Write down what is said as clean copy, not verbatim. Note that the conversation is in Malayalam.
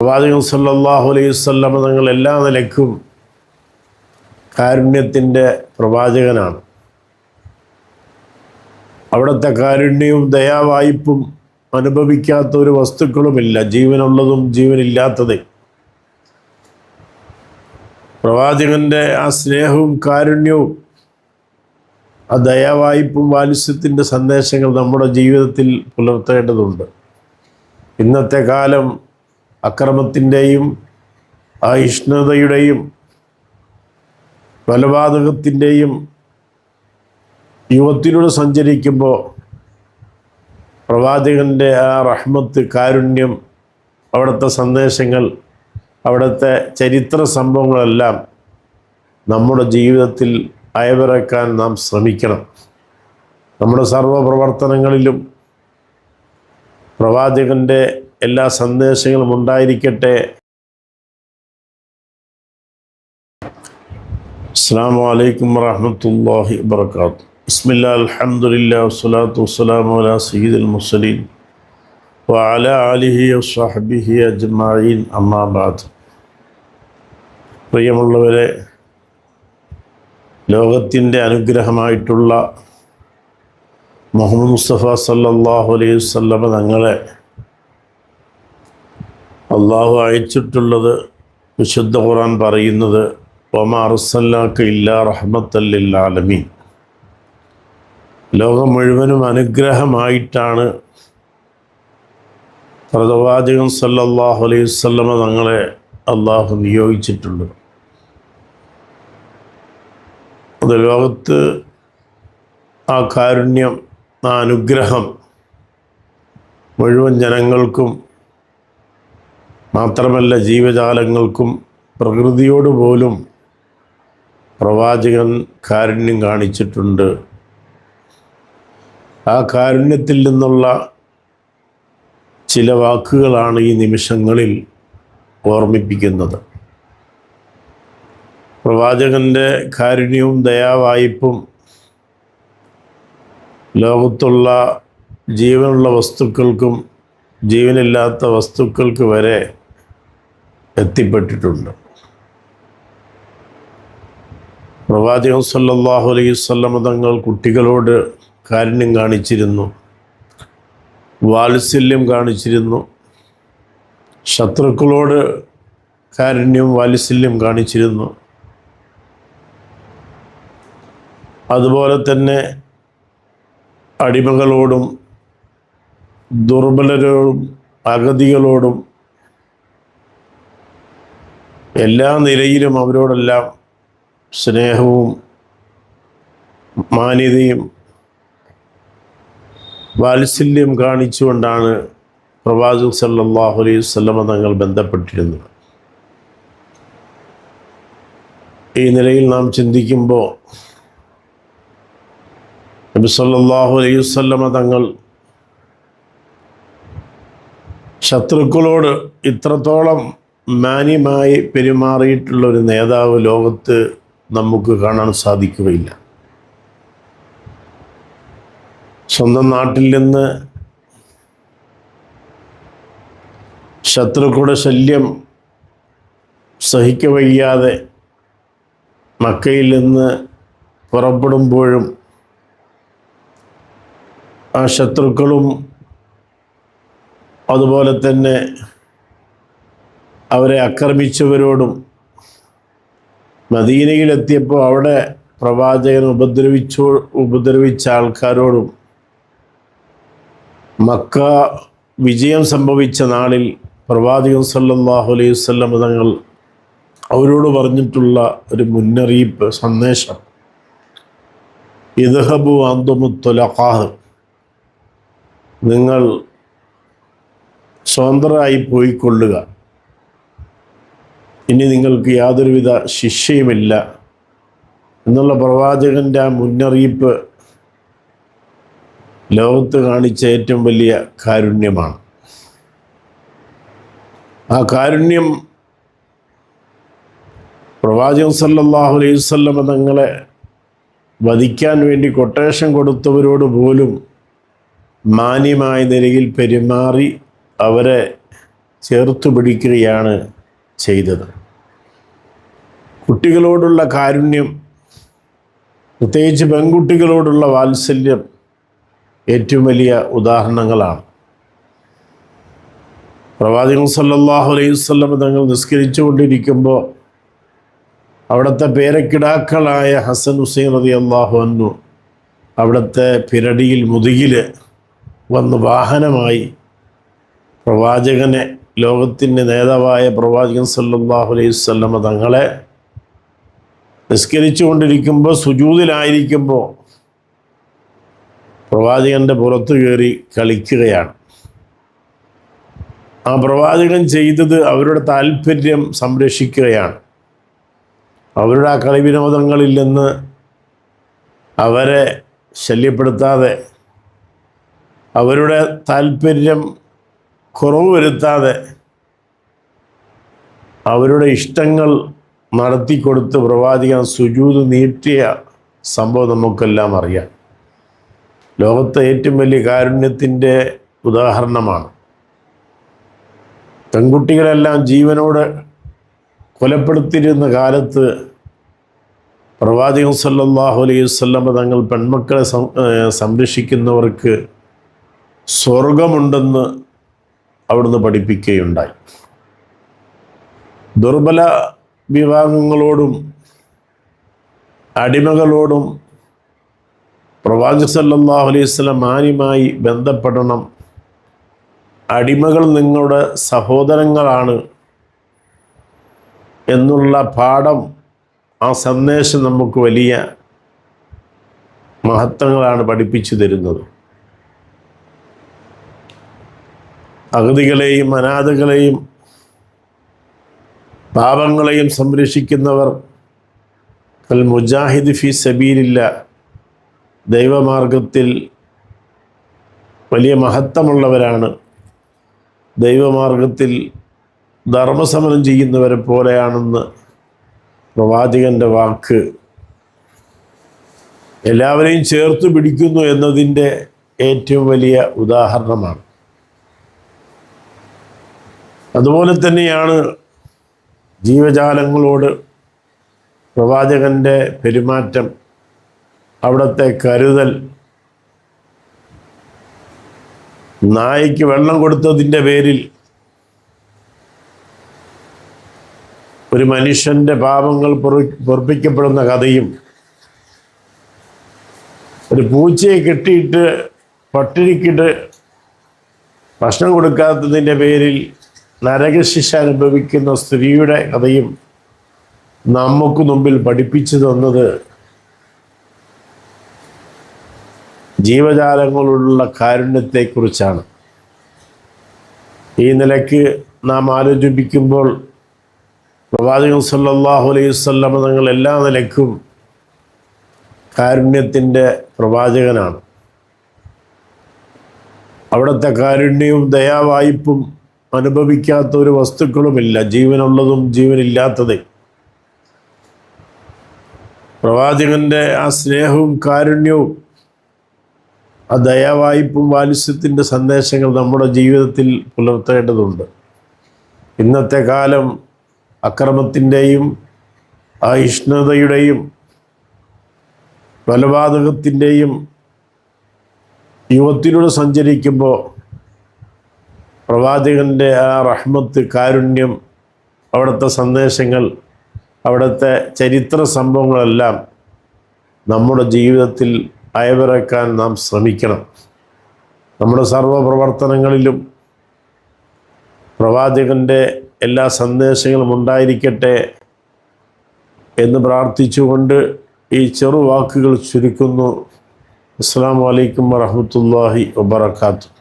പ്രവാചകൻ സല്ലല്ലാഹു അലൈഹി വസല്ലം തങ്ങൾ എല്ലാ നിലയ്ക്കും കാരുണ്യത്തിൻ്റെ പ്രവാചകനാണ്. അവിടുത്തെ കാരുണ്യവും ദയാവായ്പും അനുഭവിക്കാത്ത ഒരു വസ്തുക്കളുമില്ല, ജീവനുള്ളതും ജീവനില്ലാത്തത്. പ്രവാചകൻ്റെ ആ സ്നേഹവും കാരുണ്യവും ആ ദയാവായ്പും വാത്സല്യത്തിൻ്റെ സന്ദേശങ്ങൾ നമ്മുടെ ജീവിതത്തിൽ പുലർത്തേണ്ടതുണ്ട്. ഇന്നത്തെ കാലം അക്രമത്തിൻ്റെയും അഹിഷ്ണുതയുടെയും കൊലപാതകത്തിൻ്റെയും യുഗത്തിലൂടെ സഞ്ചരിക്കുമ്പോൾ പ്രവാചകൻ്റെ ആ റഹ്മത്ത്, കാരുണ്യം, അവിടുത്തെ സന്ദേശങ്ങൾ, അവിടുത്തെ ചരിത്ര സംഭവങ്ങളെല്ലാം നമ്മുടെ ജീവിതത്തിൽ അയവിറക്കാൻ നാം ശ്രമിക്കണം. നമ്മുടെ സർവ്വപ്രവർത്തനങ്ങളിലും പ്രവാചകൻ്റെ എല്ലാ സന്ദേശങ്ങളും ഉണ്ടായിരിക്കട്ടെ. അസ്സലാമു അലൈക്കും വറഹ്മത്തുള്ളാഹി വബറകാതുഹു. ബിസ്മില്ലാഹിൽ അൽഹംദുലില്ലാഹി വസ്സലാത്തു വസ്സലാമു അലാ സയ്യിദിൽ മുർസലീൻ വഅലാ ആലിഹി വസ്വഹ്ബിഹി അജ്മഈൻ, അമ്മാ ബഅദ്. പ്രിയമുള്ളവരെ, ലോകത്തിൻ്റെ അനുഗ്രഹമായിട്ടുള്ള മുഹമ്മദ് മുസ്തഫ സല്ലല്ലാഹു അലൈഹി വസല്ലം തങ്ങളെ അള്ളാഹു അയച്ചിട്ടുള്ളത് വിശുദ്ധ ഖുർആൻ പറയുന്നത് വമാ അർസൽനാക ഇല്ലാ റഹ്മത്തൽ ലിൽ ആലമീൻ. ലോകം മുഴുവനും അനുഗ്രഹമായിട്ടാണ് പ്രവാചകൻ സല്ലല്ലാഹു അലൈഹി വസല്ലം തങ്ങളെ അള്ളാഹു നിയോഗിച്ചിട്ടുള്ളത്. അത് ലോകത്ത് ആ കാരുണ്യം, ആ അനുഗ്രഹം മുഴുവൻ ജനങ്ങൾക്കും മാത്രമല്ല ജീവജാലങ്ങൾക്കും പ്രകൃതിയോട് പോലും പ്രവാചകൻ കാരുണ്യം കാണിച്ചിട്ടുണ്ട്. ആ കാരുണ്യത്തിൽ നിന്നുള്ള ചില വാക്കുകളാണ് ഈ നിമിഷങ്ങളിൽ ഓർമ്മിപ്പിക്കുന്നത്. പ്രവാചകൻ്റെ കാരുണ്യവും ദയാവായ്പും ലോകത്തുള്ള ജീവനുള്ള വസ്തുക്കൾക്കും ജീവനില്ലാത്ത വസ്തുക്കൾക്ക് വരെ എത്തിപ്പെട്ടിട്ടുണ്ട്. പ്രവാചകൻ സല്ലല്ലാഹു അലൈഹി വസല്ലം തങ്ങൾ കുട്ടികളോട് കാരുണ്യം കാണിച്ചിരുന്നു, വാത്സല്യം കാണിച്ചിരുന്നു. ശത്രുക്കളോട് കാരുണ്യം, വാത്സല്യം കാണിച്ചിരുന്നു. അതുപോലെ തന്നെ അടിമകളോടും ദുർബലരോടും അഗതികളോടും എല്ലാ നിലയിലും അവരോടെല്ലാം സ്നേഹവും മാന്യതയും വാത്സല്യം കാണിച്ചുകൊണ്ടാണ് പ്രവാചകൻ സല്ലല്ലാഹു അലൈഹി വസല്ലം തങ്ങൾ ബന്ധപ്പെട്ടിരുന്നത്. ഈ നിലയിൽ നാം ചിന്തിക്കുമ്പോൾ നബി സല്ലല്ലാഹു അലൈഹി വസല്ലം തങ്ങൾ ശത്രുക്കളോട് ഇത്രത്തോളം മാന്യമായി പെരുമാറിയിട്ടുള്ള ഒരു നേതാവ് ലോകത്ത് നമുക്ക് കാണാൻ സാധിക്കുകയില്ല. സ്വന്തം നാട്ടിൽ നിന്ന് ശത്രുക്കളുടെ ശല്യം സഹിക്കവയ്യാതെ മക്കയിൽ നിന്ന് പുറപ്പെടുമ്പോഴും ആ ശത്രുക്കളും അതുപോലെ തന്നെ അവരെ ആക്രമിച്ചവരോടും മദീനയിലെത്തിയപ്പോൾ അവിടെ പ്രവാചകൻ ഉപദ്രവിച്ച ആൾക്കാരോടും മക്ക വിജയം സംഭവിച്ച നാളിൽ പ്രവാചകൻ സല്ലല്ലാഹു അലൈഹി വസല്ലം തങ്ങൾ അവരോട് പറഞ്ഞിട്ടുള്ള ഒരു മുന്നറിയിപ്പ് സന്ദേശം, ഇദ്ഹബു അൻതുമു തുലഖാഹ്, നിങ്ങൾ സ്വതന്ത്രരായി പോയിക്കൊള്ളുക, ഇനി നിങ്ങൾക്ക് യാതൊരുവിധ ശിക്ഷയുമില്ല എന്നുള്ള പ്രവാചകൻ്റെ ആ മുന്നറിയിപ്പ് ലോകത്ത് കാണിച്ച ഏറ്റവും വലിയ കാരുണ്യമാണ്. ആ കാരുണ്യം പ്രവാചകൻ സല്ലല്ലാഹു അലൈഹി വസല്ലം തങ്ങളെ വധിക്കാൻ വേണ്ടി കൊട്ടേഷൻ കൊടുത്തവരോട് പോലും മാന്യമായ നിലയിൽ പെരുമാറി അവരെ ചേർത്തു പിടിക്കുകയാണ് ചെയ്തത്. കുട്ടികളോടുള്ള കാരുണ്യം, പ്രത്യേകിച്ച് പെൺകുട്ടികളോടുള്ള വാത്സല്യം ഏറ്റവും വലിയ ഉദാഹരണങ്ങളാണ്. പ്രവാചകൻ സല്ലല്ലാഹു അലൈഹി വസല്ലം തങ്ങൾ നിസ്കരിച്ചു കൊണ്ടിരിക്കുമ്പോൾ അവിടുത്തെ പേരക്കിടാക്കളായ ഹസൻ ഹുസൈൻ റളിയല്ലാഹു അൻഹു അവിടുത്തെ പിരടിയിൽ മുതുകിൽ വന്ന് വാഹനമായി പ്രവാചകനെ, ലോകത്തിൻ്റെ നേതാവായ പ്രവാചകൻ സല്ലല്ലാഹു അലൈഹി വസല്ലം തങ്ങളെ നിസ്കരിച്ചു കൊണ്ടിരിക്കുമ്പോൾ, സുജൂദിലായിരിക്കുമ്പോൾ പ്രവാചകൻ്റെ പുറത്തു കയറി കളിക്കുകയാണ്. ആ പ്രവാചകൻ ചെയ്തത് അവരുടെ താല്പര്യം സംരക്ഷിക്കുകയാണ്. അവരുടെ ആ കളിവിനോദങ്ങളിൽ നിന്ന് അവരെ ശല്യപ്പെടുത്താതെ, അവരുടെ താല്പര്യം കുറവ് വരുത്താതെ, അവരുടെ ഇഷ്ടങ്ങൾ നടത്തിക്കൊടുത്ത് പ്രവാചകൻ സുജൂദ് നീട്ടിയ സംഭവം നമുക്കെല്ലാം അറിയാം. ലോകത്തെ ഏറ്റവും വലിയ കാരുണ്യത്തിൻ്റെ ഉദാഹരണമാണ്. പെൺകുട്ടികളെല്ലാം ജീവനോട് കൊലപ്പെടുത്തിയിരുന്ന കാലത്ത് പ്രവാചകൻ സല്ലല്ലാഹു അലൈഹി വസല്ലം തങ്ങൾ പെൺമക്കളെ സംരക്ഷിക്കുന്നവർക്ക് സ്വർഗമുണ്ടെന്ന് അവിടുന്ന് പഠിപ്പിക്കുകയുണ്ടായി. ദുർബല വിഭാഗങ്ങളോടും അടിമകളോടും പ്രവാചകൻ സല്ലല്ലാഹു അലൈഹി വസല്ലം മാന്യമായി ബന്ധപ്പെടണം. അടിമകൾ നിങ്ങളുടെ സഹോദരങ്ങളാണ് എന്നുള്ള പാഠം, ആ സന്ദേശം നമുക്ക് വലിയ മഹത്വങ്ങളാണ് പഠിപ്പിച്ചു തരുന്നത്. അഗതികളെയും അനാഥകളെയും പാപങ്ങളെയും സംരക്ഷിക്കുന്നവർ കൽ മുജാഹിദ് ഫി സബീലില്ലാ, ദൈവമാർഗത്തിൽ വലിയ മഹത്വമുള്ളവരാണ്. ദൈവമാർഗത്തിൽ ധർമ്മസമരം ചെയ്യുന്നവരെ പോലെയാണെന്ന് പ്രവാചകൻ്റെ വാക്ക് എല്ലാവരെയും ചേർത്ത് പിടിക്കുന്നു എന്നതിൻ്റെ ഏറ്റവും വലിയ ഉദാഹരണമാണ്. അതുപോലെ തന്നെയാണ് ജീവജാലങ്ങളോട് പ്രവാചകൻ്റെ പെരുമാറ്റം, അവിടുത്തെ കരുതൽ. നായ്ക്ക് വെള്ളം കൊടുത്തതിൻ്റെ പേരിൽ ഒരു മനുഷ്യൻ്റെ പാപങ്ങൾ പൊറുപ്പിക്കപ്പെടുന്ന കഥയും, ഒരു പൂച്ചയെ കെട്ടിയിട്ട് പട്ടിണിക്കിട്ട് ഭക്ഷണം കൊടുക്കാത്തതിൻ്റെ പേരിൽ നരകശിക്ഷ അനുഭവിക്കുന്ന സ്ത്രീയുടെ കഥയും നമുക്ക് മുമ്പിൽ പഠിപ്പിച്ചു തന്നത് ജീവജാലങ്ങളോടുള്ള കാരുണ്യത്തെക്കുറിച്ചാണ്. ഈ നിലയ്ക്ക് നാം ആലോചിപ്പിക്കുമ്പോൾ പ്രവാചകൻ സല്ലല്ലാഹു അലൈഹി വസല്ലം തങ്ങൾ എല്ലാ നിലയ്ക്കും കാരുണ്യത്തിൻ്റെ പ്രവാചകനാണ്. അവിടുത്തെ കാരുണ്യവും ദയാവായ്പും അനുഭവിക്കാത്ത ഒരു വസ്തുക്കളുമില്ല, ജീവനുള്ളതും ജീവനില്ലാത്തതും. പ്രവാചകൻ്റെ ആ സ്നേഹവും കാരുണ്യവും, ആ ദയാവായ്പും വാത്സല്യത്തിൻ്റെ സന്ദേശങ്ങൾ നമ്മുടെ ജീവിതത്തിൽ പുലർത്തേണ്ടതുണ്ട്. ഇന്നത്തെ കാലം അക്രമത്തിൻ്റെയും അഹിഷ്ണുതയുടെയും കൊലപാതകത്തിൻ്റെയും യുഗത്തിലൂടെ സഞ്ചരിക്കുമ്പോൾ പ്രവാചകൻ്റെ ആ റഹ്മത്ത്, കാരുണ്യം, അവിടുത്തെ സന്ദേശങ്ങൾ, അവിടുത്തെ ചരിത്ര സംഭവങ്ങളെല്ലാം നമ്മുടെ ജീവിതത്തിൽ അയവിറക്കാൻ നാം ശ്രമിക്കണം. നമ്മുടെ സർവ്വപ്രവർത്തനങ്ങളിലും പ്രവാചകൻ്റെ എല്ലാ സന്ദേശങ്ങളും ഉണ്ടായിരിക്കട്ടെ എന്ന് പ്രാർത്ഥിച്ചുകൊണ്ട് ഈ ചെറുവാക്കുകൾ ചുരുക്കുന്നു. അസ്സലാമു അലൈക്കും വറഹ്മത്തുള്ളാഹി വബറകാതുഹു.